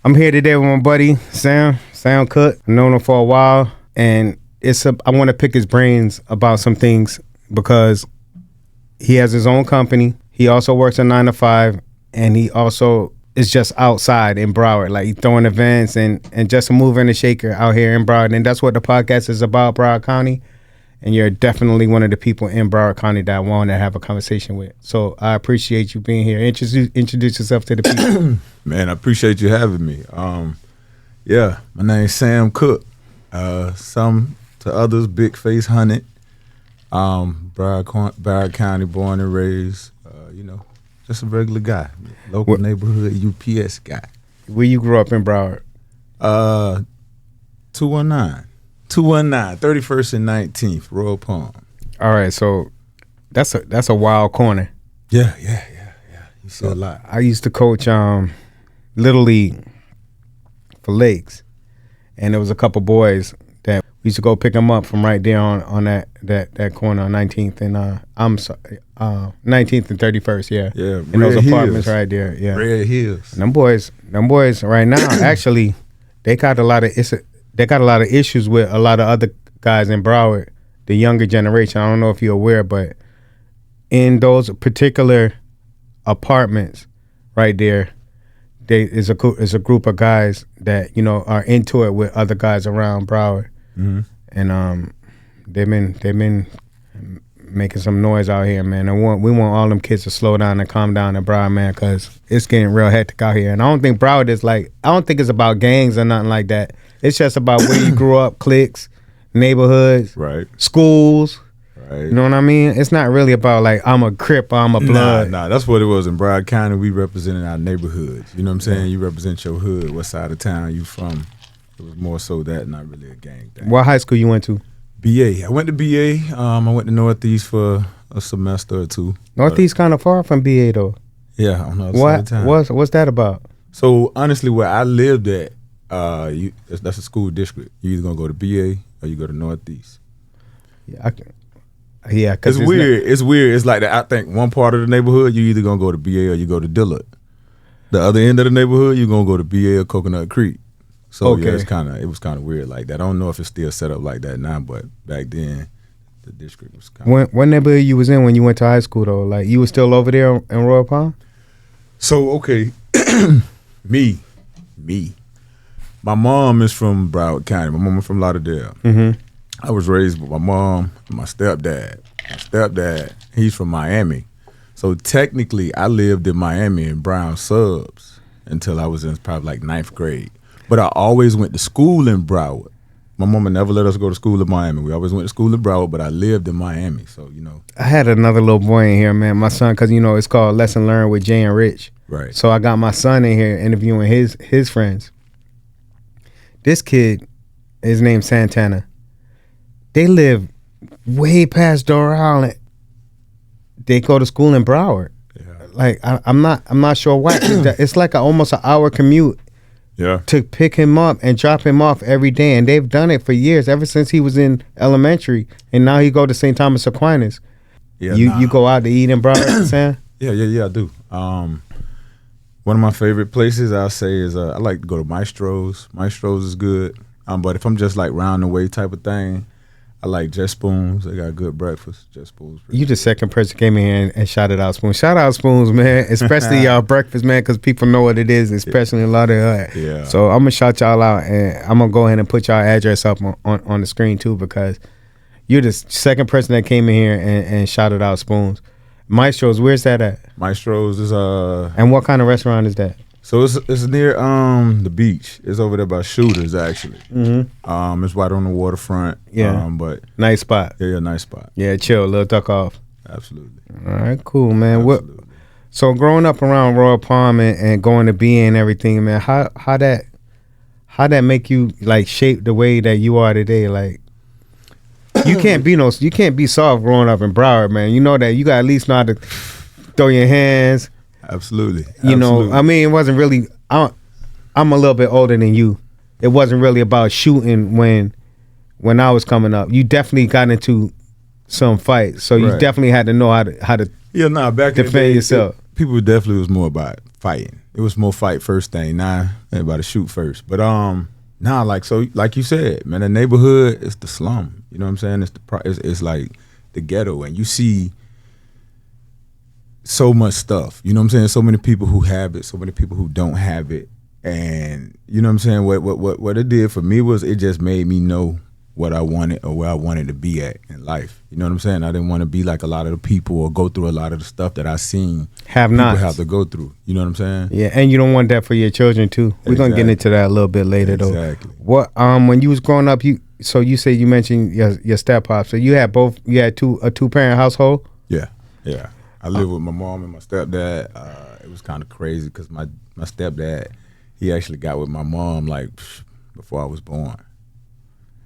I'm here today with my buddy Sam Cook. I've known him for a while, and I want to pick his brains about some things because he has his own company. He also works a 9 to 5, and he also is just outside in Broward, like throwing events and just a mover and a shaker out here in Broward. And that's what the podcast is about, Broward County. And you're definitely one of the people in Broward County that I want to have a conversation with. So I appreciate you being here. Introduce yourself to the people. Man, I appreciate you having me. My name's Sam Cook. Some to others, Big Face Hunnid. Broward County, born and raised. Just a regular guy, local neighborhood UPS guy. Where you grew up in Broward? 219, 31st and 19th, Royal Palm. All right, so that's a wild corner. Yeah. You see a lot. I used to coach Little League for Lakes, and there was a couple boys that we used to go pick them up from right there on that corner on 19th and 19th and 31st, yeah. Yeah, in those apartments right there, yeah. Red Hills. And them boys right now, actually, they got a lot of issues with a lot of other guys in Broward, the younger generation. I don't know if you're aware, but in those particular apartments right there, is a group of guys that are into it with other guys around Broward, and they've been making some noise out here, man. We want all them kids to slow down and calm down in Broward, man, because it's getting real hectic out here. And I don't think Broward is I don't think it's about gangs or nothing like that. It's just about where you grew up, cliques, neighborhoods, right, schools. Right. You know what I mean? It's not really about I'm a Crip or I'm a Blood. Nah, that's what it was in Broward County. We represented our neighborhoods. You know what I'm saying? You represent your hood, what side of town you from. It was more so that, not really a gang thing. What high school you went to? BA. I went to BA. I went to Northeast for a semester or two. Northeast kind of far from BA though. Yeah, on the other side of town. What's that about? So honestly, where I lived at, that's a school district. You either gonna go to BA or you go to Northeast. Yeah, it's weird. It's weird. It's like that. I think one part of the neighborhood you either gonna go to BA or you go to Dillard. The other end of the neighborhood you gonna go to BA or Coconut Creek. So okay. Yeah, it was kind of weird like that. I don't know if it's still set up like that now, but back then the district was kind of. What neighborhood you was in when you went to high school though? Like you were still over there in Royal Palm? So okay, me. My mom is from Broward County. My mom is from Lauderdale. Mm-hmm. I was raised with my mom and my stepdad. My stepdad, he's from Miami. So technically, I lived in Miami in Brown Subs until I was in probably like 9th grade. But I always went to school in Broward. My mama never let us go to school in Miami. We always went to school in Broward, but I lived in Miami. So, I had another little boy in here, man. My son, because, it's called Lesson Learned with Jay and Rich. Right. So I got my son in here interviewing his friends. This kid, his name's Santana. They live way past Doral Island. They go to school in Broward. Yeah. I'm not sure why. It's like almost an hour commute. Yeah. To pick him up and drop him off every day, and they've done it for years, ever since he was in elementary, and now he go to St. Thomas Aquinas. Yeah. You go out to eat in Broward, Sam? Yeah, I do. One of my favorite places I'll say is I like to go to Maestro's. Maestro's is good. But if I'm just like round the way type of thing, I like Jet Spoons. They got good breakfast. Jet Spoons. You the second person came in here and shouted out Spoons. Shout out Spoons, man. Especially y'all breakfast, man, because people know what it is, especially in Lauderdale. Yeah. So I'm going to shout y'all out, and I'm going to go ahead and put y'all address up on the screen, too, because you're the second person that came in here and shouted out Spoons. Maestro's, where's that at? Maestro's is And what kind of restaurant is that? So it's near the beach. It's over there by Shooters actually. Mm-hmm. It's right on the waterfront. Yeah. But nice spot. Yeah, nice spot. Yeah, chill, little duck off. Absolutely. All right, cool, man. Absolutely. So growing up around Royal Palm and going to BA and everything, man, how that make you like shape the way that you are today? Like you can't be soft growing up in Broward, man. You know that you got at least know how to throw your hands. Absolutely. You know, I mean, it wasn't really. I'm a little bit older than you. It wasn't really about shooting when I was coming up. You definitely got into some fights, so you definitely had to know how to back defend yourself. People definitely was more about fighting. It was more fight first thing. Now everybody shoot first. But now like you said, man, the neighborhood is the slum. You know what I'm saying? It's like the ghetto, and you see so much stuff. You know what I'm saying? So many people who have it, so many people who don't have it. And you know what I'm saying? What it did for me was it just made me know what I wanted or where I wanted to be at in life. You know what I'm saying? I didn't want to be like a lot of the people or go through a lot of the stuff that I seen people have to go through. You know what I'm saying? Yeah, and you don't want that for your children too. We're gonna get into that a little bit later though. Exactly. What when you was growing up, you said you mentioned your step pop. So you had a 2-parent household? Yeah. I lived with my mom and my stepdad. It was kind of crazy because my stepdad, he actually got with my mom like before I was born.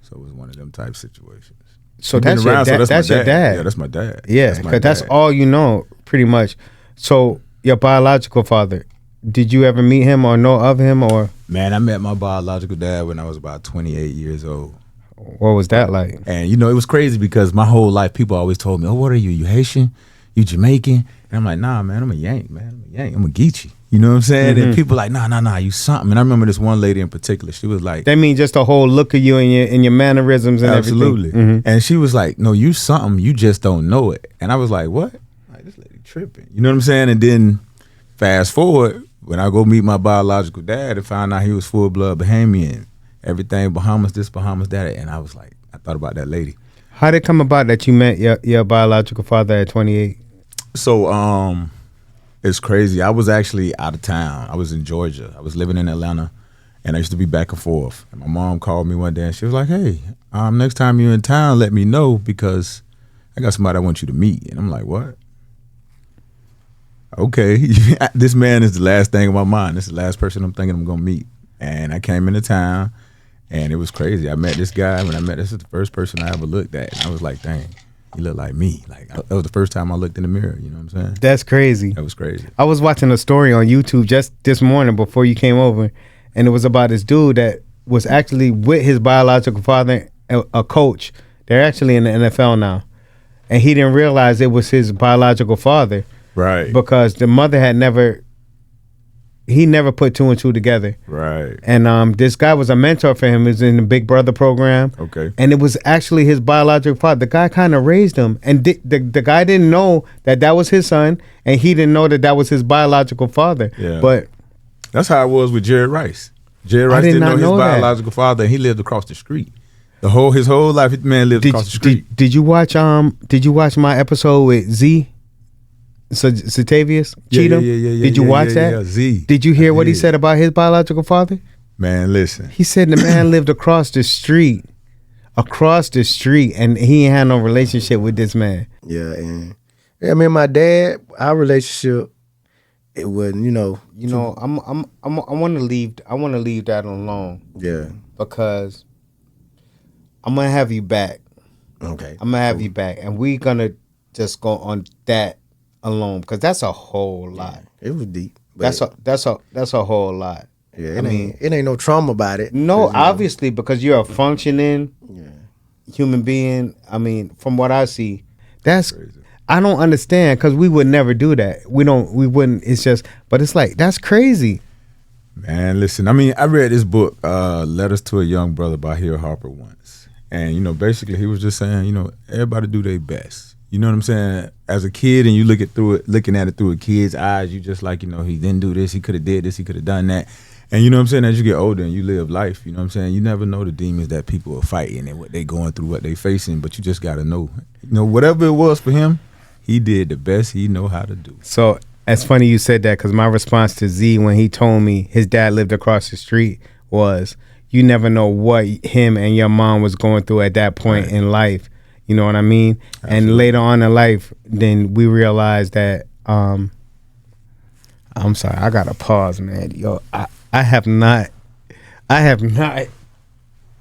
So it was one of them type situations. So that's your dad. That's your dad. Yeah, that's my dad. Yeah, because that's all you know, pretty much. So your biological father, did you ever meet him or know of him or? Man, I met my biological dad when I was about 28 years old. What was that like? And it was crazy because my whole life people always told me, "Oh, what are you? You Haitian? You Jamaican?" And I'm like, "Nah, man, I'm a Yank, man. I'm a Yank. I'm a Geechee." You know what I'm saying? Mm-hmm. And people like, nah, you something. And I remember this one lady in particular. She was like, that means just the whole look of you and your mannerisms and absolutely. Everything. Mm-hmm. And she was like, "No, you something. You just don't know it." And I was like, "What? Like this lady tripping." You know what I'm saying? And then fast forward, when I go meet my biological dad and found out he was full blood Bahamian, everything Bahamas this, Bahamas that, and I was like, I thought about that lady. How did it come about that you met your biological father at 28? So it's crazy. I was actually out of town. I was in Georgia. I was living in Atlanta, and I used to be back and forth. And my mom called me one day, and she was like, "Hey, next time you're in town, let me know because I got somebody I want you to meet." And I'm like, "What?" Okay, this man is the last thing in my mind. This is the last person I'm thinking I'm gonna meet. And I came into town, and it was crazy. I met this guy. When I met, this is the first person I ever looked at, and I was like, "Dang, he looked like me." Like that was the first time I looked in the mirror. You know what I'm saying? That's crazy. That was crazy. I was watching a story on YouTube just this morning before you came over, and it was about this dude that was actually with his biological father, a coach. They're actually in the NFL now, and he didn't realize it was his biological father. Right. Because the mother had never put two and two together. Right. And this guy was a mentor for him. He was in the Big Brother program. Okay. And it was actually his biological father. The guy kind of raised him. And the guy didn't know that was his son. And he didn't know that was his biological father. Yeah. But that's how it was with Jerry Rice. Jerry Rice didn't know his biological father, and he lived across the street. His whole life, this man lived across the street. Did you watch my episode with Z? Satavius Cheatham? Yeah. Did you watch that? Yeah, Z. Did you hear what he said about his biological father? Man, listen. He said the man lived across the street, and he ain't had no relationship with this man. Yeah, and I mean, my dad, our relationship, it wasn't, I want to leave that alone. Yeah, because I'm gonna have you back. Okay, I'm gonna have you back, and we're gonna just go on that alone because that's a whole lot. It was deep. That's a whole lot. Yeah, it ain't no trauma about it. No, obviously, because you're a functioning human being. I mean, from what I see, that's crazy. I don't understand because we would never do that. We wouldn't. It's just, but it's like that's crazy. Man, listen. I mean, I read this book, "Letters to a Young Brother" by Hill Harper once, and basically he was just saying, everybody do their best. You know what I'm saying? As a kid, and you looking at it through a kid's eyes, you just like, he didn't do this, he could have did this, he could have done that. And you know what I'm saying? As you get older and you live life, you know what I'm saying? You never know the demons that people are fighting and what they going through, what they facing, but you just got to know. Whatever it was for him, he did the best he know how to do. So it's funny you said that because my response to Z when he told me his dad lived across the street was, you never know what him and your mom was going through at that point in life. You know what I mean? Absolutely. And later on in life, then we realized that, I'm sorry, I got to pause, man. Yo, I have not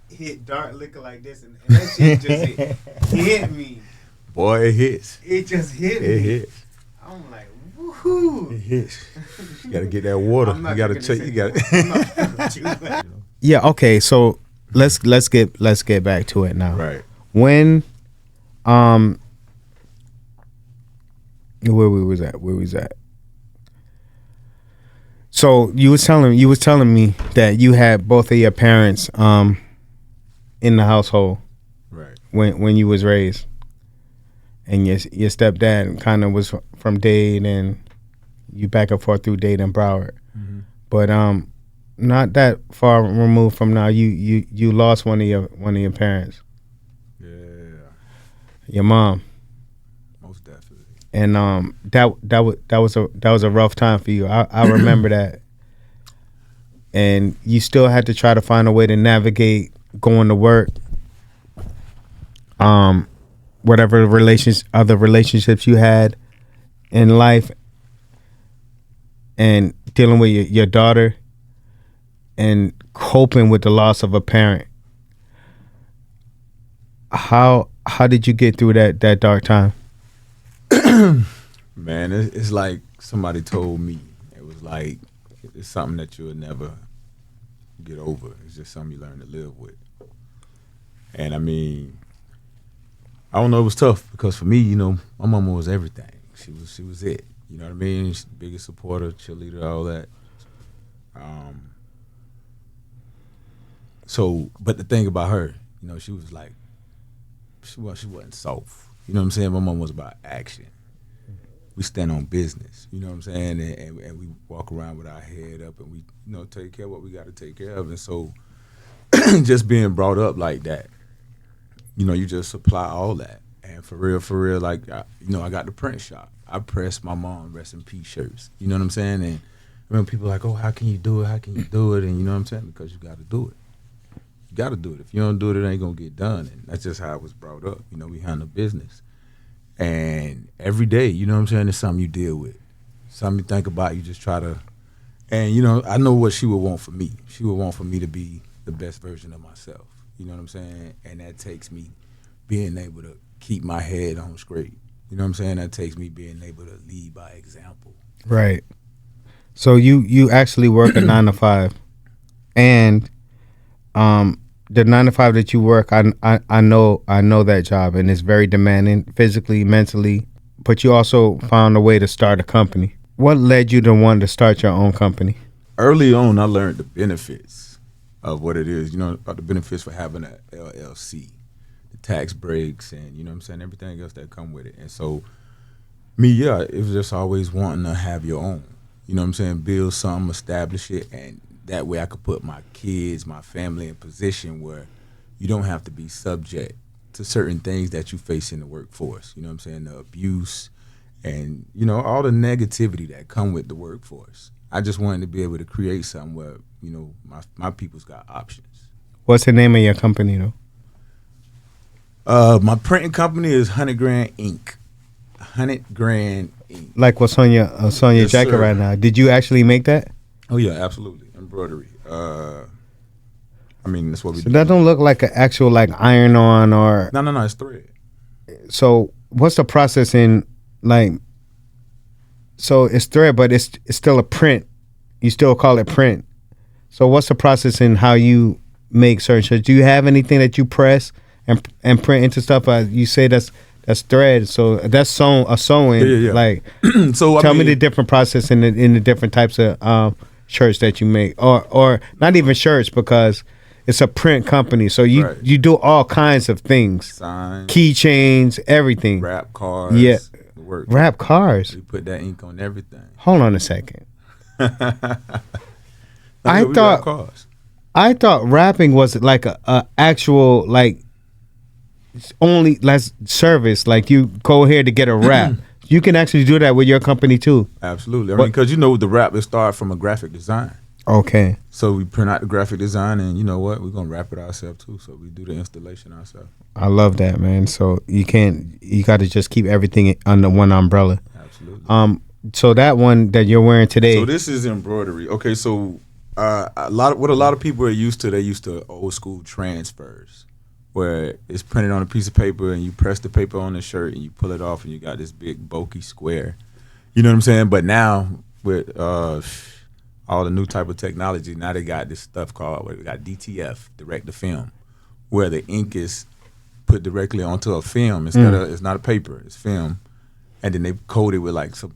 hit dark liquor like this. And that shit just hit me. Boy, it hits. It just hit me. It hits. I'm like, woohoo. It hits. You got to get that water. You got to take, you got to. Yeah, okay, so let's get back to it now. Right. When where we was at So you was telling me that you had both of your parents in the household Right. when you was raised, and your stepdad kind of was from Dade, and you back and forth through Dade and Broward, but not that far removed from now. You lost one of your parents, Yeah. your mom, Most definitely. and that was a rough time for you. I remember that, and you still had to try to find a way to navigate going to work, whatever other relationships you had in life, and dealing with your daughter, and coping with the loss of a parent. How did you get through that dark time? Man, it's like somebody told me. It was like it's something that you'll never get over. It's just something you learn to live with. And I mean, I don't know. It was tough because for me, you know, my mama was everything. She was it. You know what I mean? She's the biggest supporter, cheerleader, all that. So, but the thing about her, you know, she was like, she wasn't soft. You know what I'm saying? My mom was about action. We stand on business. You know what I'm saying? And we walk around with our head up, and we, you know, take care of what we got to take care of. And so, just being brought up like that, you know, you just supply all that. And for real, like, you know, I got the print shop. I pressed my mom rest in peace shirts. You know what I'm saying? And I remember people like, oh, how can you do it? How can you do it? And you know what I'm saying? Because you got to do it. You got to do it. If you don't do it, it ain't going to get done. And that's just how I was brought up. You know, we handle business. And every day, you know what I'm saying, it's something you deal with. Something you think about, you just try to. And, you know, I know what she would want for me. She would want for me to be the best version of myself. You know what I'm saying? And that takes me being able to keep my head on straight. You know what I'm saying? That takes me being able to lead by example. Right. So you actually work a 9 to 5, and the 9 to 5 that you work, I know that job, and it's very demanding physically, mentally. But you also found a way to start a company. What led you to want to start your own company? Early on, I learned the benefits of what it is. You know, about the benefits for having an LLC, the tax breaks, and you know what I'm saying, everything else that come with it. And so, it was just always wanting to have your own. You know what I'm saying? Build something, establish it, and that way I could put my kids, my family in a position where you don't have to be subject to certain things that you face in the workforce. You know what I'm saying? The abuse and, you know, all the negativity that come with the workforce. I just wanted to be able to create something where, you know, my people's got options. What's the name of your company, though? My printing company is Hunnid Inc. Hunnid Inc. Like what's on your Yes, jacket sir. right now? Did you actually make that? Oh yeah, absolutely. Embroidery. I mean, that's what we So do. that don't look like an actual like iron on or. No, it's thread. So what's the process in like? So it's thread, but it's still a print. You still call it print. So what's the process in how you make certain shirts? Do you have anything that you press and print into stuff? You say that's thread. So that's sewing. Yeah. Like, So tell me the different process in the different types of shirts that you make, or not even shirts because it's a print company. So you Right. you do all kinds of things, signs, keychains, everything. wrap cards. Yeah. The work. Wrap cars. We put that ink on everything. Hold on a second. We thought- wrap cars. I thought rapping was like a actual like only less service. Like you go here to get a rap. You can actually do that with your company too. Absolutely. I mean, because you know the wrap it start from a graphic design. Okay. So we print out the graphic design, and you know what? We're gonna wrap it ourselves too. So we do the installation ourselves. I love that, man. So you got to just keep everything under one umbrella. Absolutely. So that one that you're wearing today. So this is embroidery. Okay, so a lot of people are used to. They're used to old school transfers, where it's printed on a piece of paper and you press the paper on the shirt and you pull it off and you got this big bulky square. You know what I'm saying? But now with all the new type of technology, now they got this stuff called we got DTF, direct to film, where the ink is put directly onto a film instead of it's not a paper, it's film, and then they coat it with like some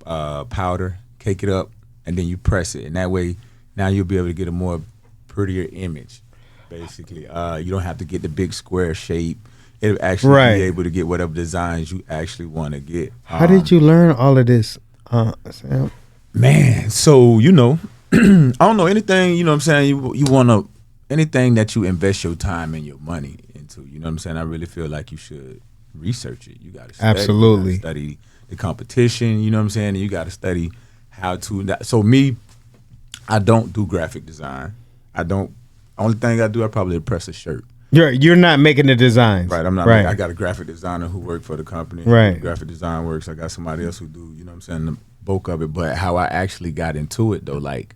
powder, cake it up, and then you press it, and that way now you'll be able to get a more prettier image. Basically, you don't have to get the big square shape. It'll actually Right. be able to get whatever designs you actually want to get. How did you learn all of this, Sam? Man, so I don't know anything. You know what I'm saying? You want to anything that you invest your time and your money into. You know what I'm saying? I really feel like you should research it. You got to Absolutely study the competition. You know what I'm saying? And you got to study how to. So me, I don't do graphic design. I don't. Only thing I do, I probably press a shirt. You're not making the designs, Right, I'm not. Right. I got a graphic designer who worked for the company. Right. Graphic design works. I got somebody else who do. You know what I'm saying? The bulk of it. But how I actually got into it though, like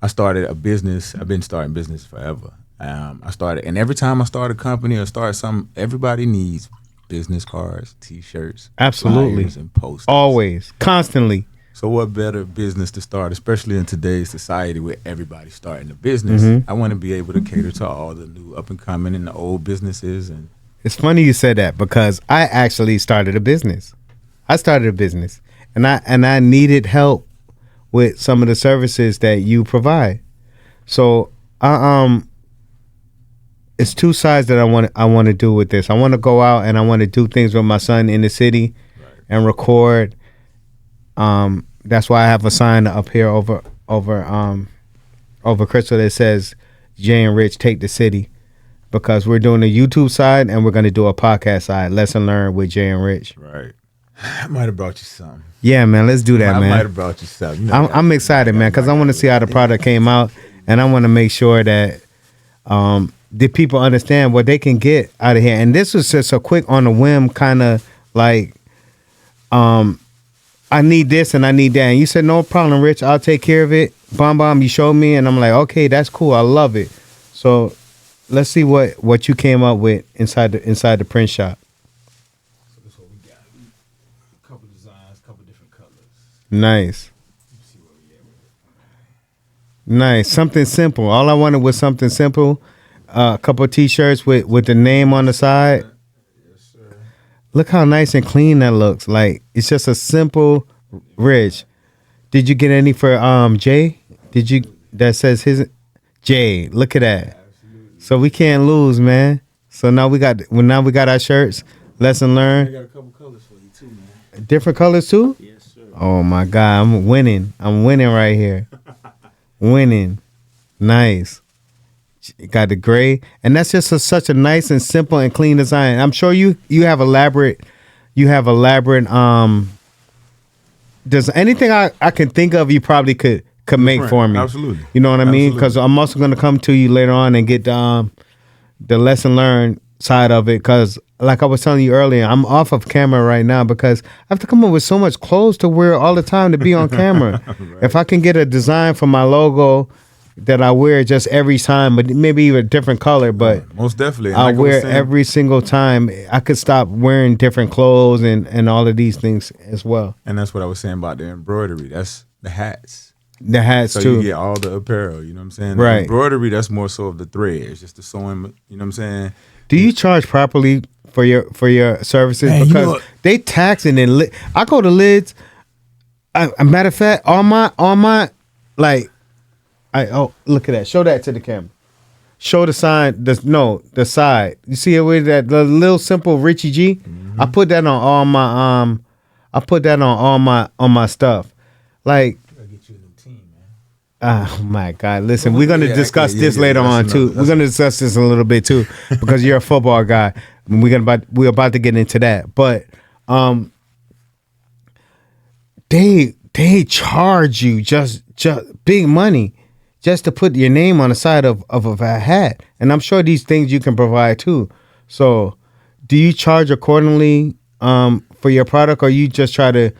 I started a business. I've been starting business forever. I started, and every time I start a company or start something, everybody needs business cards, T-shirts, Absolutely, flyers, and posters. always, constantly. So what better business to start, especially in today's society where everybody's starting a business? Mm-hmm. I want to be able to cater to all the new up and coming and the old businesses. And It's funny you said that because I actually started a business. And I needed help with some of the services that you provide. So it's two sides that I want to do with this. I want to go out and I want to do things with my son in the city, and record. That's why I have a sign up here over Crystal that says Jay and Rich take the city, because we're doing a YouTube side and we're going to do a podcast side, lesson learned with Jay and Rich. right, I might have brought you something. Yeah, man, let's do that, I man. might have brought you something. You know, I'm excited, man, because I want to see how the product came out, and I want to make sure that the people understand what they can get out of here. And this was just a quick on a whim kind of like, I need this and I need that. And you said, no problem, Rich. I'll take care of it. Bomb, you showed me. And I'm like, okay, that's cool. I love it. So let's see what you came up with inside the print shop. So this is what we got. A couple designs, a couple different colors. Nice. Let's see where we at with it. Nice. Something simple. All I wanted was something simple. A couple of T-shirts with the name on the side. Yes, sir. Look how nice and clean that looks. Like, it's just a simple Rich. Did you get any for Jay? Did you, that says his Jay? Look at that. Absolutely. So we can't lose, man. So now we got our shirts. Lesson I learned. got a couple colors for you too, man. Different colors too? Yes, sir. Oh my God, I'm winning. I'm winning right here. Winning. Nice. Got the gray, and that's just such a nice and simple and clean design. I'm sure you have elaborate. Does anything I can think of you probably could make for me. Absolutely. You know what I mean? Absolutely. Because I'm also going to come to you later on and get the lesson learned side of it. Because like I was telling you earlier, I'm off of camera right now because I have to come up with so much clothes to wear all the time to be on camera. Right. If I can get a design for my logo that I wear just every time, but maybe even a different color, but Most definitely. And I like was wear saying, every single time. I could stop wearing different clothes and all of these things as well. And that's what I was saying about the embroidery. That's the hats. The hats So too. you get all the apparel, you know what I'm saying? Right. The embroidery, that's more so of the threads, just the sewing, you know what I'm saying? Do you charge properly for your services? Man, you Because know what? they taxing and I go to Lids. A matter of fact, on my like, look at that. Show that to the camera. Show the sign. The side. You see it with that the little simple Richie G. Mm-hmm. I put that on all my I put that on my stuff. Like, Gotta get you a new team, man. oh my God! Listen, we're gonna Yeah, discuss yeah, this yeah, later that's on too. another- We're gonna discuss this a little bit too, because you're a football guy. We're about to get into that, but they charge you just big money just to put your name on the side of a hat, and I'm sure these things you can provide too. So, do you charge accordingly for your product, or you just try to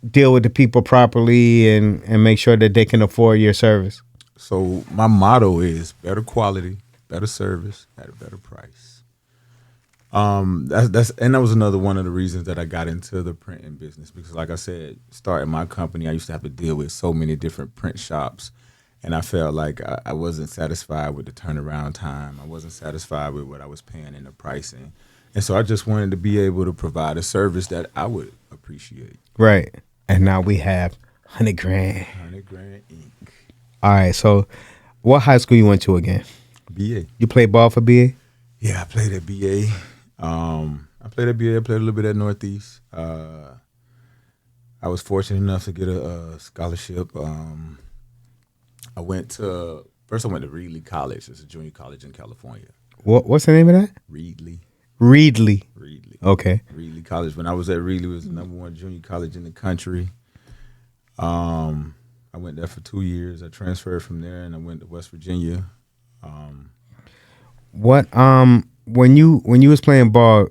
deal with the people properly and make sure that they can afford your service? So my motto is better quality, better service at a better price. That's and that was another one of the reasons that I got into the printing business, because like I said, starting my company, I used to have to deal with so many different print shops, and I felt like I wasn't satisfied with the turnaround time. I wasn't satisfied with what I was paying in the pricing. And so I just wanted to be able to provide a service that I would appreciate. Right. And now we have $100,000. 100 grand Inc. All right. So, what high school you went to again? BA. You played ball for BA? Yeah, I played at BA. I played at BA. I played a little bit at Northeast. I was fortunate enough to get a scholarship. I went to Reedley College. It's a junior college in California. What's the name of that? Reedley. Reedley. Okay. Reedley College. When I was at Reedley, it was the #1 junior college in the country. I went there for 2 years. I transferred from there and I went to West Virginia. What when you was playing ball,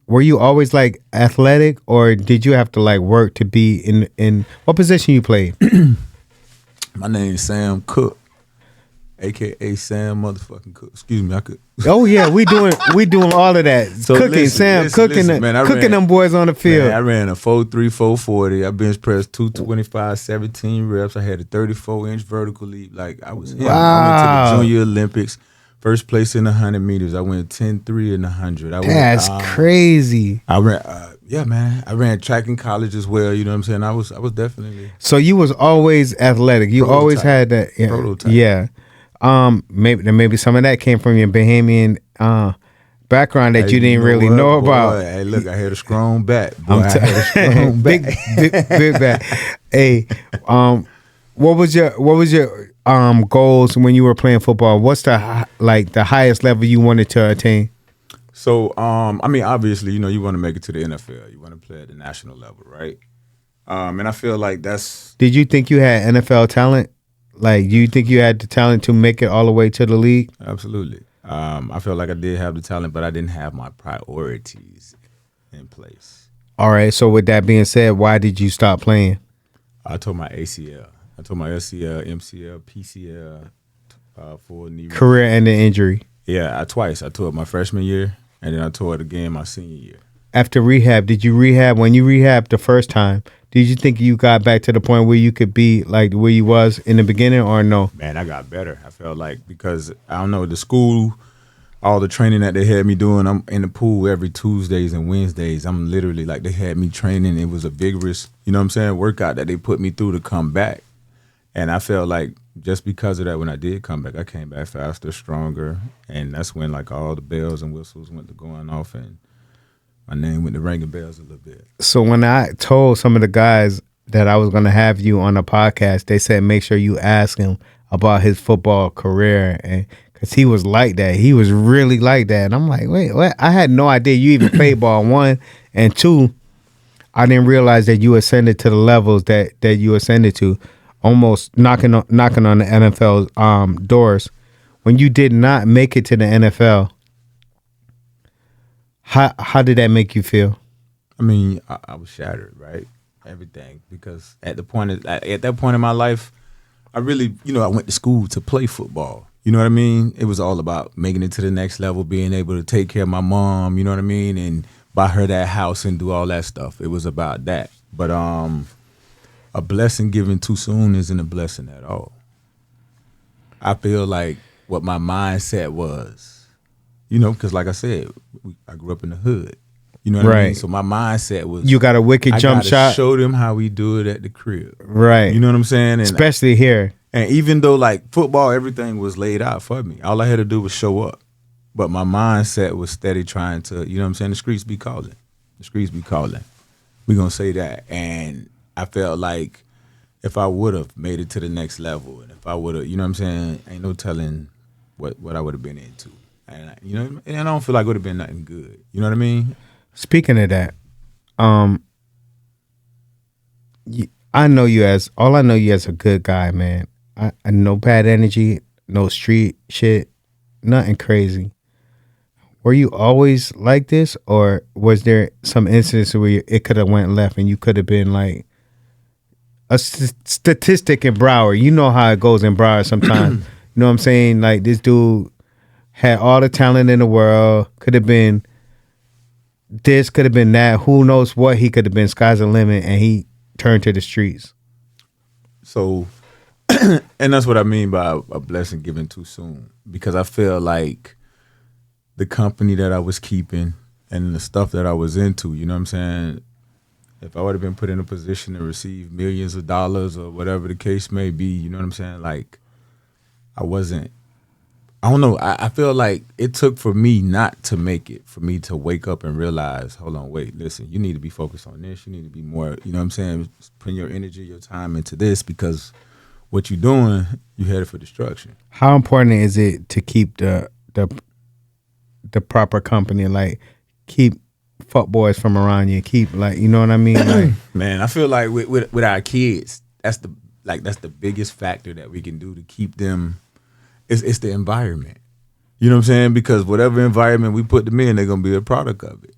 were you always like athletic, or did you have to like work to be in what position you played? My name's Sam Cook, aka Sam motherfucking Cook. Excuse me, I could. Oh yeah, we doing all of that. So cooking, listen, Sam, listen, cooking, listen, man, cooking them boys on the field. Man, I ran a 4.3, 440. I bench pressed 225, 17 reps. I had a 34-inch vertical leap. Like I was him. Wow. I went to the Junior Olympics, first place in the 100 meters. I went 10.3 in the 100. That's crazy. I ran, yeah, man. I ran track in college as well. You know what I'm saying? I was definitely. So you was always athletic. You Prototype. always had that. Yeah. Prototype. Yeah. Maybe some of that came from your Bahamian background that you didn't really know about. Hey, look, I had a strong back. Boy, I had a strong back. big back. Hey, what was your goals when you were playing football? What's the highest level you wanted to attain? So, I mean, obviously, you want to make it to the NFL. You want to play at the national level, right? And I feel like that's. Did you think you had NFL talent? Like, do you think you had the talent to make it all the way to the league? Absolutely. I feel like I did have the talent, but I didn't have my priorities in place. All right. So with that being said, why did you stop playing? I tore my ACL. I tore my LCL, MCL, PCL, full knee. Career-ending injury. Yeah, twice. I tore it my freshman year, and then I tore it again my senior year. After rehab, did you rehab? When you rehabbed the first time, did you think you got back to the point where you could be like where you was in the beginning, or no? Man, I got better. I felt like, because I don't know, the school, all the training that they had me doing, I'm in the pool every Tuesdays and Wednesdays. I'm literally like, they had me training. It was a vigorous, workout that they put me through to come back. And I felt like just because of that, when I did come back, I came back faster, stronger. And that's when like all the bells and whistles went to going off, and my name went to ringing bells a little bit. So when I told some of the guys that I was going to have you on a podcast, they said make sure you ask him about his football career, and because he was like that. He was really like that. And I'm like, wait, what? I had no idea you even played ball, one. And two, I didn't realize that you ascended to the levels that you ascended to, almost knocking on the NFL doors. When you did not make it to the NFL, how did that make you feel? I mean, I was shattered, right? Everything, because at that point in my life, I really, I went to school to play football. You know what I mean? It was all about making it to the next level, being able to take care of my mom, you know what I mean, and buy her that house and do all that stuff. It was about that. But a blessing given too soon isn't a blessing at all. I feel like what my mindset was, because like I said, I grew up in the hood. You know what I mean? So my mindset was, you got a wicked jump shot. Show them how we do it at the crib. Right. You know what I'm saying? And especially here. And even though like football, everything was laid out for me. All I had to do was show up. But my mindset was steady trying to, you know what I'm saying? The streets be calling. The streets be calling. We're going to say that. And I felt like if I would have made it to the next level, and if I would have, you know what I'm saying? Ain't no telling what I would have been into. And and I don't feel like it would have been nothing good. You know what I mean? Speaking of that, I know you as a good guy, man. I no bad energy, no street shit, nothing crazy. Were you always like this, or was there some instance where it could have went left and you could have been like a statistic in Broward? You know how it goes in Broward sometimes. You know what I'm saying? Like, this dude had all the talent in the world, could have been this, could have been that. Who knows what he could have been? Sky's the limit, and he turned to the streets. So, and that's what I mean by a blessing given too soon, because I feel like the company that I was keeping and the stuff that I was into, you know what I'm saying, if I would have been put in a position to receive millions of dollars or whatever the case may be, you know what I'm saying? Like, I don't know. I feel like it took for me not to make it, for me to wake up and realize, hold on, wait, listen, you need to be focused on this. You need to be more, you know what I'm saying? Putting your energy, your time into this, because what you're doing, you headed for destruction. How important is it to keep the proper company? Like, keep fuck boys from around you. Keep, like, you know what I mean? Like, man, I feel like with our kids, that's the biggest factor that we can do to keep them. It's the environment. You know what I'm saying? Because whatever environment we put them in, they're gonna be a product of it.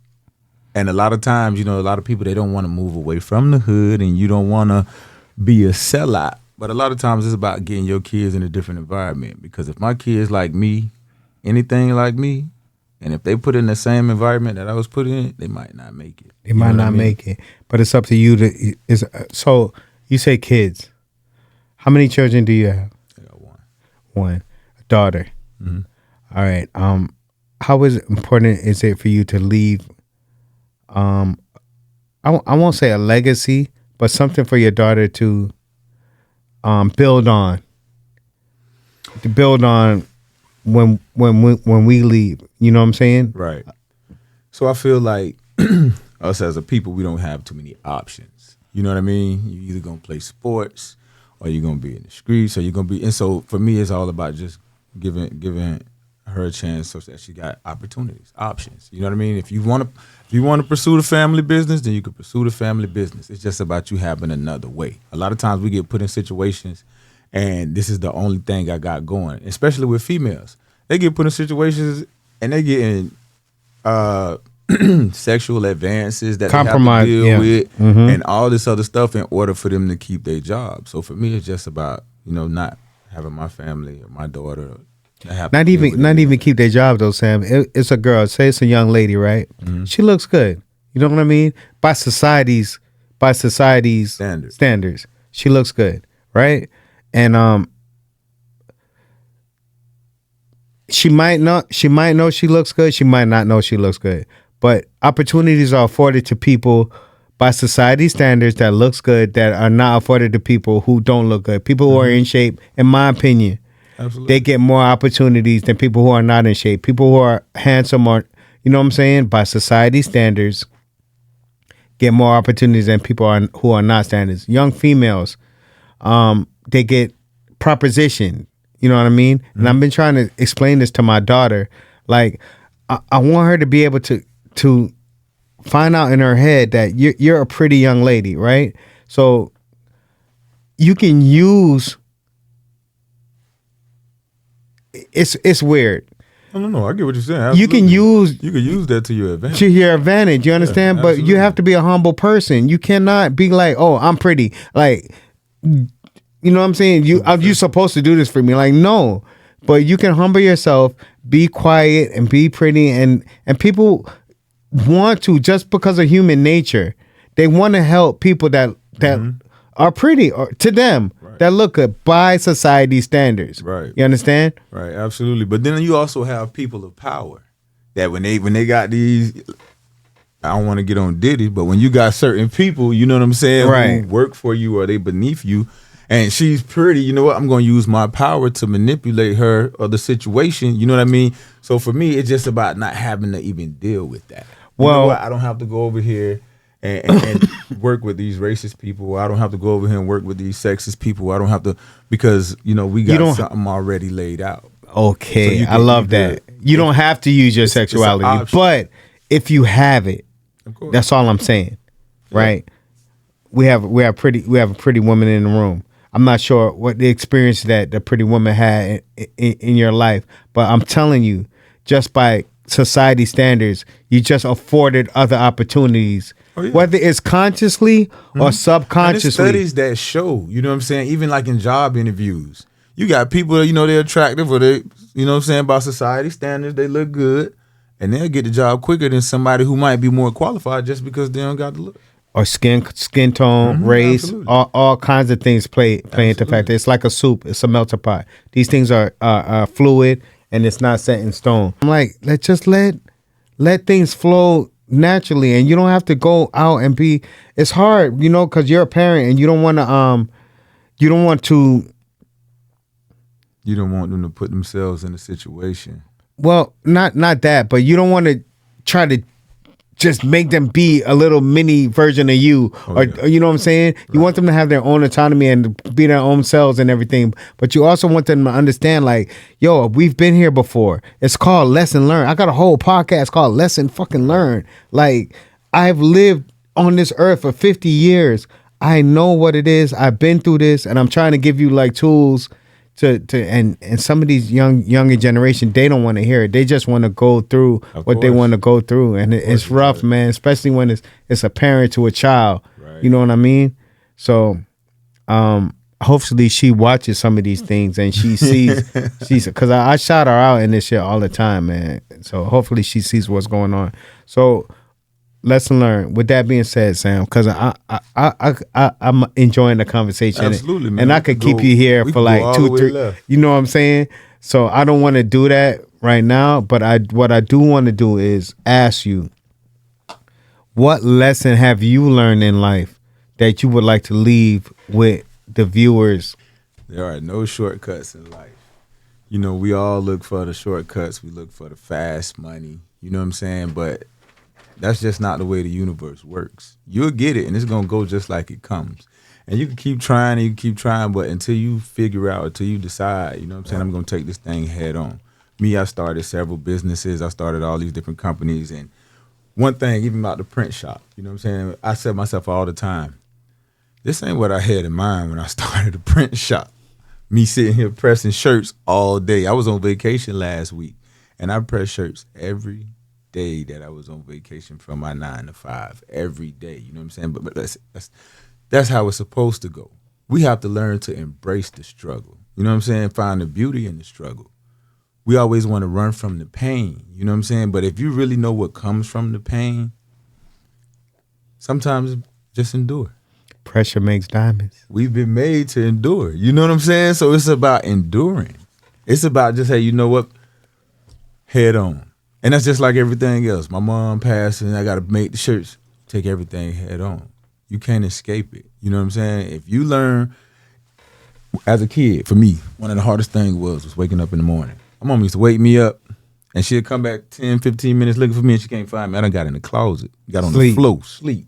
And a lot of times, you know, a lot of people, they don't want to move away from the hood, and you don't want to be a sellout. But a lot of times it's about getting your kids in a different environment. Because if my kids like me, anything like me, and if they put in the same environment that I was put in, they might not make it. They might not make it. But it's up to you to. So you say kids. How many children do you have? I got one. One. A daughter. Mm-hmm. All right. How important is it for you to leave? I won't say a legacy, but something for your daughter to build on. To build on when we leave. You know what I'm saying? Right. So I feel like us as a people, we don't have too many options. You know what I mean? You're either gonna play sports, or you're gonna be in the streets, or you're gonna be. And so for me, it's all about just giving her a chance so that she got opportunities, options. You know what I mean? If you want to pursue the family business, then you can pursue the family business. It's just about you having another way. A lot of times we get put in situations, and this is the only thing I got going. Especially with females, they get put in situations and they get in sexual advances that Compromise, they have to deal with, mm-hmm. and all this other stuff in order for them to keep their job. So for me, it's just about, you know, not having my family or my daughter. Not even keep their job though, Sam. It's a girl. Say it's a young lady, right? Mm-hmm. She looks good. You know what I mean? By society's standards, she looks good, right? And she might know she looks good. She might not know she looks good. But opportunities are afforded to people by society standards that looks good that are not afforded to people who don't look good. People who are in shape, in my opinion. Absolutely. They get more opportunities than people who are not in shape. People who are handsome or, you know what I'm saying, by society standards, get more opportunities than people who are not standards. Young females, they get proposition. You know what I mean? Mm-hmm. And I've been trying to explain this to my daughter. Like, I want her to be able to find out in her head that you're a pretty young lady, right? So you can use. It's weird. No, I get what you're saying. Absolutely. You can use that to your advantage. To your advantage, you understand? Yeah, but you have to be a humble person. You cannot be like, oh, I'm pretty. Like, you know what I'm saying? You're supposed to do this for me. Like, no. But you can humble yourself, be quiet, and be pretty. And people want to, just because of human nature, they want to help people that are pretty, or to them. That look good by society standards. Right. You understand? Right, absolutely. But then you also have people of power that when they got these, I don't want to get on Diddy, but when you got certain people, you know what I'm saying, right, who work for you or they beneath you, and she's pretty, you know what, I'm going to use my power to manipulate her or the situation, you know what I mean? So for me, it's just about not having to even deal with that. You know what? I don't have to go over here and work with these racist people. I don't have to go over here and work with these sexist people. I don't have to, because, you know, we got something already laid out. Okay, so I love that. You don't have to use your sexuality, but if you have it, that's all I'm saying, right? Yeah. We have a pretty woman in the room. I'm not sure what the experience that the pretty woman had in your life, but I'm telling you, just by society standards, you just afforded other opportunities. Oh, yeah. Whether it's consciously or subconsciously. And studies that show, you know what I'm saying, even like in job interviews, you got people that, you know, they're attractive or they, you know what I'm saying, by society standards, they look good, and they'll get the job quicker than somebody who might be more qualified just because they don't got the look. Or skin tone, race, all kinds of things play into factor. It's like a soup. It's a melting pot. These things are fluid, and it's not set in stone. I'm like, let things flow naturally, and you don't have to go out and be. It's hard, because you're a parent and you don't want to. You don't want to. You don't want them to put themselves in a situation. Well, not that, but you don't want to try to just make them be a little mini version of you, or you know what I'm saying? You want them to have their own autonomy and be their own selves and everything, but you also want them to understand, like, yo, we've been here before. It's called Lesson Learn. I got a whole podcast called Lesson Fucking Learn. Like, I've lived on this earth for 50 years. I know what it is. I've been through this, and I'm trying to give you like tools to and some of these younger generation, they don't want to hear it. They just want to go through what they want to go through, and it's rough, man. Especially when it's a parent to a child. Right. You know what I mean? So, hopefully she watches some of these things and she sees because I shout her out in this shit all the time, man. So hopefully she sees what's going on. So. Lesson learned. With that being said, Sam, because I'm enjoying the conversation. Absolutely, man. And I could keep you here for like 2, 3. Left. You know what I'm saying? So I don't want to do that right now. But what I do want to do is ask you, what lesson have you learned in life that you would like to leave with the viewers? There are no shortcuts in life. We all look for the shortcuts. We look for the fast money. You know what I'm saying? But that's just not the way the universe works. You'll get it, and it's going to go just like it comes. And you can keep trying, but until you figure out, until you decide, you know what I'm saying, I'm going to take this thing head on. Me, I started several businesses. I started all these different companies. And one thing, even about the print shop, you know what I'm saying, I said myself all the time, this ain't what I had in mind when I started the print shop. Me sitting here pressing shirts all day. I was on vacation last week, and I pressed shirts every day that I was on vacation from my 9 to 5 every day. You know what I'm saying? But that's how it's supposed to go. We have to learn to embrace the struggle. You know what I'm saying? Find the beauty in the struggle. We always want to run from the pain. You know what I'm saying? But if you really know what comes from the pain, sometimes just endure. Pressure makes diamonds. We've been made to endure. You know what I'm saying? So it's about enduring. It's about just, hey, you know what? Head on. And that's just like everything else. My mom passed and I got to make the shirts. Take everything head on. You can't escape it. You know what I'm saying? If you learn, as a kid, for me, one of the hardest things was waking up in the morning. My mom used to wake me up and she'd come back 10, 15 minutes looking for me and she can't find me. I done got in the closet, got on the floor, sleep.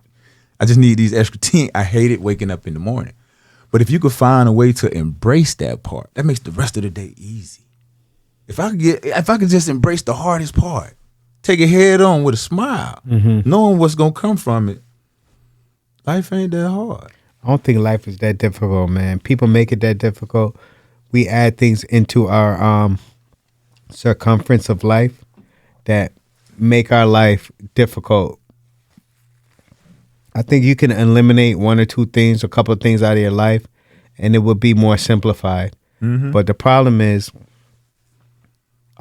I just need these extra 10. I hated waking up in the morning. But if you could find a way to embrace that part, that makes the rest of the day easy. If I could just embrace the hardest part, take it head on with a smile, knowing what's gonna come from it, life ain't that hard. I don't think life is that difficult, man. People make it that difficult. We add things into our circumference of life that make our life difficult. I think you can eliminate 1 or 2 things, a couple of things out of your life, and it would be more simplified. But the problem is,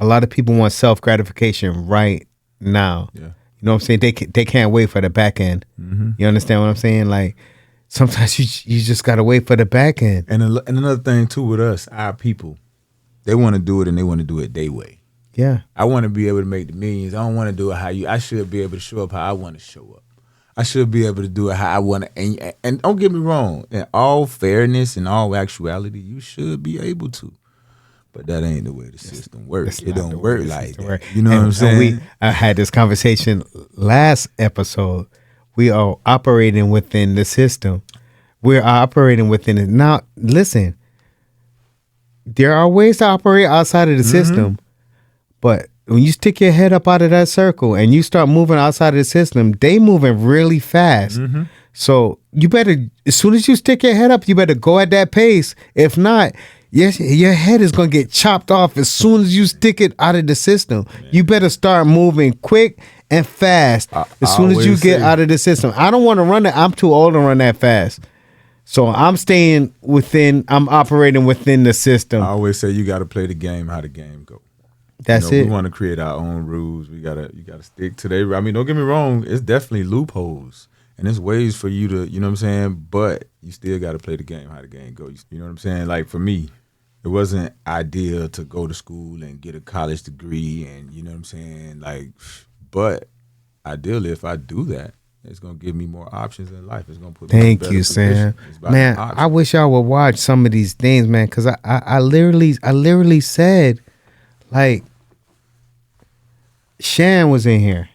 a lot of people want self-gratification right now. Yeah. You know what I'm saying? They can't wait for the back end. You understand what I'm saying? Like, sometimes you just got to wait for the back end. And another thing, too, with us, our people, they want to do it and they want to do it their way. Yeah. I want to be able to make the millions. I don't want to do it how I should be able to show up how I want to show up. I should be able to do it how I want to. And don't get me wrong, in all fairness and all actuality, you should be able to. But that ain't the way the system works. It don't work like that. You know what I'm saying? I had this conversation last episode. We are operating within the system. We're operating within it. Now, listen, there are ways to operate outside of the system, but when you stick your head up out of that circle and you start moving outside of the system, they moving really fast. So you better, as soon as you stick your head up, you better go at that pace. If not, yes, your head is going to get chopped off as soon as you stick it out of the system. Man. You better start moving quick and fast as soon as you get out of the system. I don't want to run it. I'm too old to run that fast. So I'm operating within the system. I always say you got to play the game how the game go. That's it. We want to create our own rules. You gotta stick to their. I mean, don't get me wrong. It's definitely loopholes. And there's ways for you to, you know what I'm saying? But you still got to play the game how the game goes. You know what I'm saying? Like for me, it wasn't ideal to go to school and get a college degree and, you know what I'm saying? Like, but ideally, if I do that, it's gonna give me more options in life. It's gonna put me in a Thank better you, position. Sam. It's about Man, the options. I wish y'all would watch some of these things, man, because I literally said, like, Shan was in here.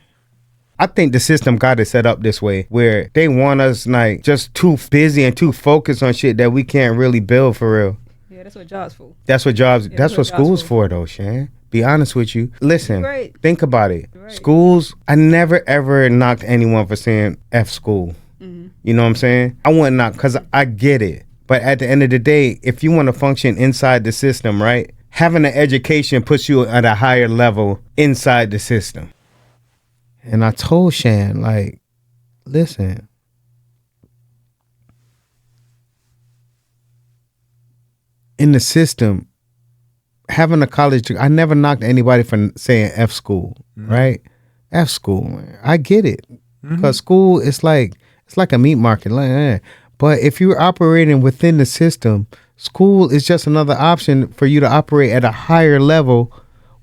I think the system got it set up this way where they want us like just too busy and too focused on shit that we can't really build for real. Yeah, that's what jobs for. That's what jobs. Yeah, that's what jobs school's for, though, Shan. Be honest with you. Listen, Right. think about it. Right. Schools. I never ever knocked anyone for saying F school. Mm-hmm. You know what I'm saying? I wouldn't knock because I get it. But at the end of the day, if you want to function inside the system, right? Having an education puts you at a higher level inside the system. And I told Shan, like, listen. In the system, having a college degree, I never knocked anybody for saying F school, right? F school, man. I get it. Because school it's like a meat market. Like, but if you're operating within the system, school is just another option for you to operate at a higher level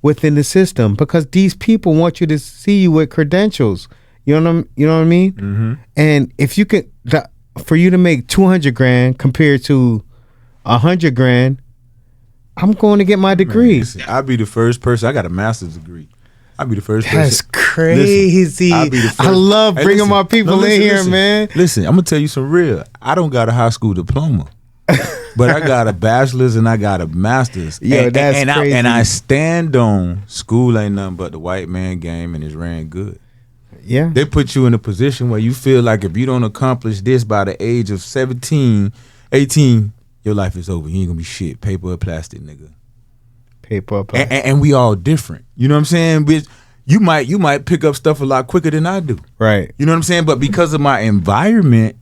within the system because these people want you to see you with credentials. You know what I mean? Mm-hmm. And if you could, for you to make 200 grand compared to 100 grand, I'm going to get my degree. Listen, I'll be the first person. I got a master's degree. I'll be the first person. That's crazy. Listen, I'll be the first. I love Hey, bringing listen. my people No, in here, listen. man. Listen, I'm gonna tell you some real. I don't got a high school diploma, but I got a bachelor's and I got a master's. Yo, that's crazy. I stand on school ain't nothing but the white man game and it's ran good. Yeah. They put you in a position where you feel like if you don't accomplish this by the age of 17, 18, your life is over. You ain't gonna be shit. Paper or plastic, nigga. Paper. And we all different. You know what I'm saying? Bitch, you might pick up stuff a lot quicker than I do. Right. You know what I'm saying? But because of my environment,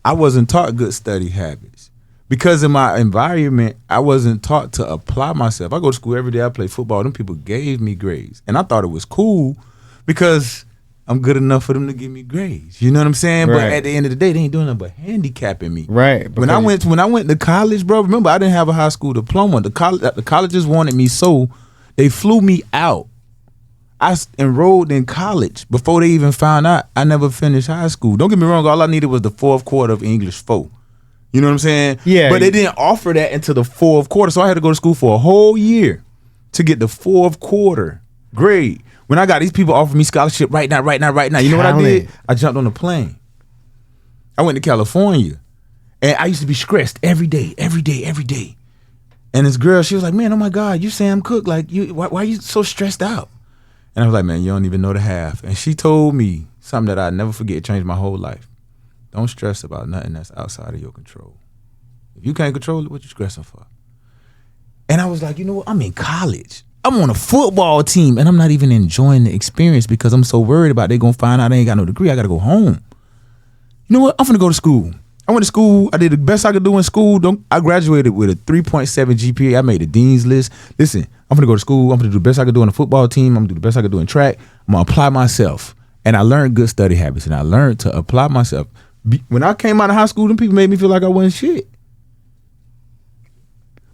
I wasn't taught good study habits. Because of my environment, I wasn't taught to apply myself. I go to school every day. I play football. Them people gave me grades. And I thought it was cool because I'm good enough for them to give me grades. You know what I'm saying? Right. But at the end of the day, they ain't doing nothing but handicapping me. Right. When I went to college, bro, remember I didn't have a high school diploma. The colleges wanted me, so they flew me out. I enrolled in college before they even found out I never finished high school. Don't get me wrong, all I needed was the fourth quarter of English 4. You know what I'm saying? Yeah. But they didn't offer that until the fourth quarter, so I had to go to school for a whole year to get the fourth quarter grade. When I got these people offering me scholarship right now. You know what I did? Talent. I jumped on a plane. I went to California. And I used to be stressed every day. And this girl, she was like, man, oh my God, you Sam Cooke. Like, why are you so stressed out? And I was like, man, you don't even know the half. And she told me something that I'll never forget. It changed my whole life. Don't stress about nothing that's outside of your control. If you can't control it, what you stressing for? And I was like, you know what? I'm in college. I'm on a football team, and I'm not even enjoying the experience because I'm so worried about they gonna find out I ain't got no degree. I gotta go home. You know what? I'm finna go to school. I went to school. I did the best I could do in school. I graduated with a 3.7 GPA. I made the dean's list. Listen, I'm gonna go to school. I'm gonna do the best I could do on the football team. I'm gonna do the best I could do in track. I'm gonna apply myself. And I learned good study habits, and I learned to apply myself. When I came out of high school, them people made me feel like I wasn't shit.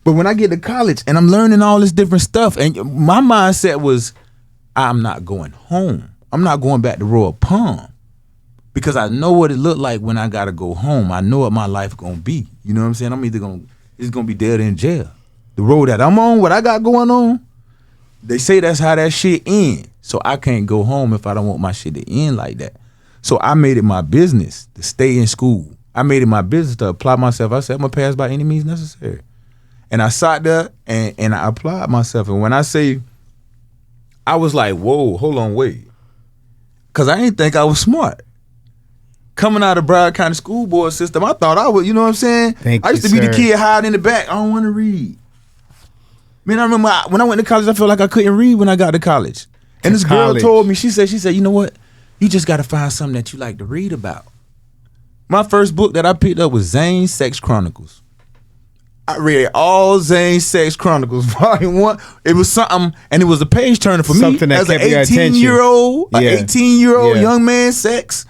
But when I get to college and I'm learning all this different stuff, and my mindset was, I'm not going home. I'm not going back to Royal Palm. Because I know what it looked like when I gotta go home. I know what my life gonna be. You know what I'm saying? It's gonna be dead in jail. The road that I'm on, what I got going on, they say that's how that shit ends. So I can't go home if I don't want my shit to end like that. So I made it my business to stay in school. I made it my business to apply myself. I said, I'm gonna pass by any means necessary. And I sat there and I applied myself. And when I say, I was like, whoa, hold on, wait. Because I didn't think I was smart. Coming out of Broward County school board system, I thought I would, you know what I'm saying? I used to be the kid hiding in the back. I don't want to read. Man, I remember when I went to college, I felt like I couldn't read when I got to college. And this girl told me, she said, you know what? You just got to find something that you like to read about. My first book that I picked up was Zane's Sex Chronicles. I read all Zane's Sex Chronicles, volume 1. It was something, and it was a page turner for something me that as an kept your 18-year-old, attention. an 18-year-old young man, sex,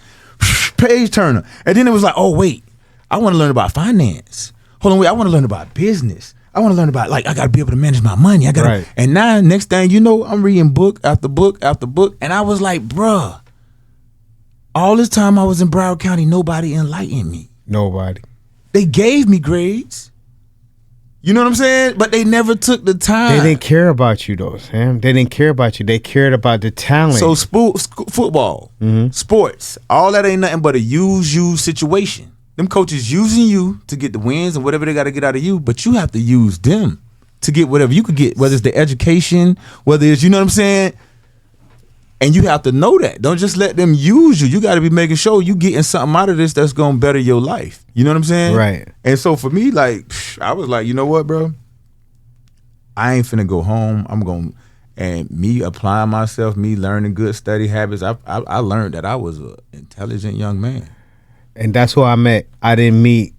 page turner. And then it was like, oh, wait, I want to learn about finance. Hold on, wait, I want to learn about business. I want to learn about, like, I got to be able to manage my money. And now, next thing you know, I'm reading book after book after book. And I was like, bruh, All this time I was in Broward County, nobody enlightened me. Nobody. They gave me grades. You know what I'm saying? But they never took the time. They didn't care about you though, Sam. They didn't care about you. They cared about the talent. So football, sports, all that ain't nothing but a use situation. Them coaches using you to get the wins and whatever they got to get out of you, but you have to use them to get whatever you could get, whether it's the education, whether it's, you know what I'm saying? And you have to know that. Don't just let them use you. You got to be making sure you getting something out of this that's going to better your life. You know what I'm saying? Right. And so for me, like, I was like, you know what, bro? I ain't finna go home. I'm going to, and me applying myself, me learning good study habits, I learned that I was an intelligent young man. And that's who I met. I didn't meet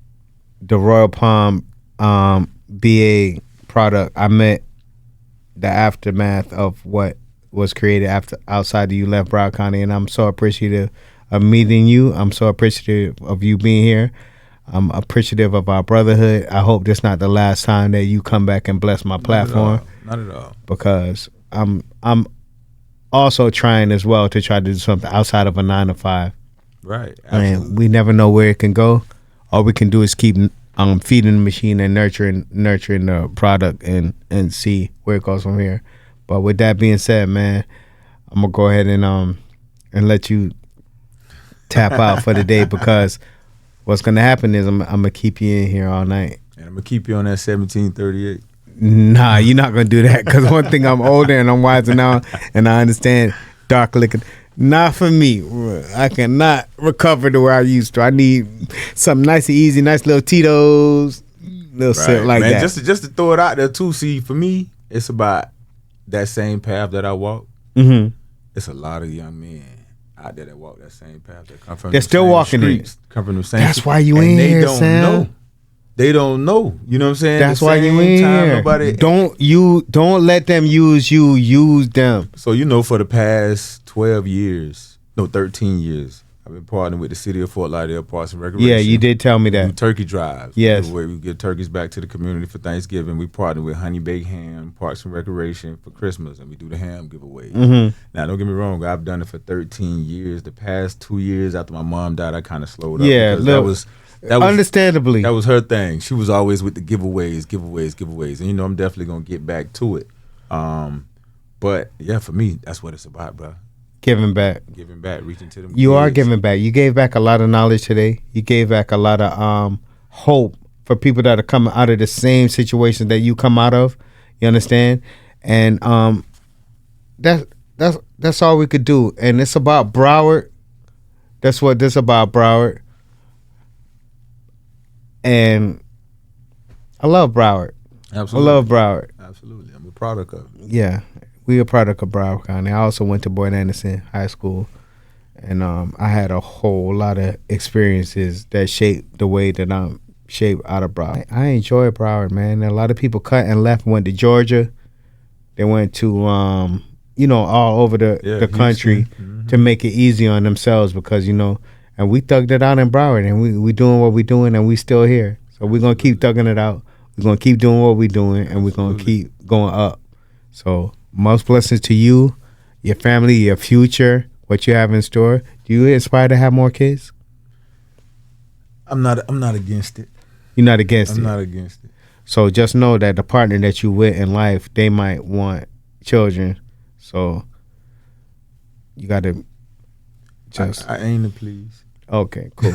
the Royal Palm BA product. I met the aftermath of what was created outside you left Broward County, and I'm so appreciative of meeting you. I'm so appreciative of you being here. I'm appreciative of our brotherhood. I hope this not the last time that you come back and bless my platform. Not at all. Because I'm also trying as well to try to do something outside of a 9 to 5. Right. Absolutely. And we never know where it can go. All we can do is keep feeding the machine and nurturing the product and see where it goes from here. But with that being said, man, I'm gonna go ahead and let you tap out for the day, because what's gonna happen is I'm gonna keep you in here all night. And I'm gonna keep you on that 1738. Nah, you're not gonna do that, because one thing, I'm older and I'm wiser now, and I understand dark liquor. Not for me. I cannot recover to where I used to. I need something nice and easy, nice little Tito's, little sip like man, that. Just to throw it out there too. See, for me, it's about that same path that I walk. Mm-hmm. It's a lot of young men out there that walk that same path. That come from They're still walking streets, come from the same. That's why you in here, they don't Sam. know. They don't know. You know what I'm saying? That's The why you same in time, here. nobody. Don't let them use you. Use them. So for the past 12 years, no, 13 years, I've been partnering with the city of Fort Lauderdale Parks and Recreation. Yeah, you did tell me We do that. turkey drives. Yes. Where we give turkeys back to the community for Thanksgiving. We partner with Honey Baked Ham, Parks and Recreation for Christmas, and we do the ham giveaway. Mm-hmm. Now, don't get me wrong, I've done it for 13 years. The past 2 years after my mom died, I kind of slowed up. Yeah, because that was understandably. that was her thing. She was always with the giveaways. And I'm definitely gonna get back to it. But yeah, for me, that's what it's about, bro. Giving back. Giving back, reaching to them. You are kids. giving back. You gave back a lot of knowledge today. You gave back a lot of hope for people that are coming out of the same situation that you come out of. You understand? And that's all we could do. And it's about Broward. That's what this about, Broward. And I love Broward. Absolutely. I love Broward. Absolutely. I'm a product of it. Yeah. We a product of Broward County. I also went to Boyd Anderson High School, and I had a whole lot of experiences that shaped the way that I'm shaped out of Broward. I enjoy Broward, man. A lot of people cut and left, went to Georgia. They went to, all over the country to make it easy on themselves because, and we thugged it out in Broward, and we doing what we doing, and we still here. So we're going to keep thugging it out. We're going to keep doing what we doing, and we're going to keep going up. So most blessings to you, your family, your future, what you have in store. Do you aspire to have more kids? I'm not against it. You're not against it? I'm not against it. So just know that the partner that you with in life, they might want children. So you got to just... I aim to please. Okay, cool.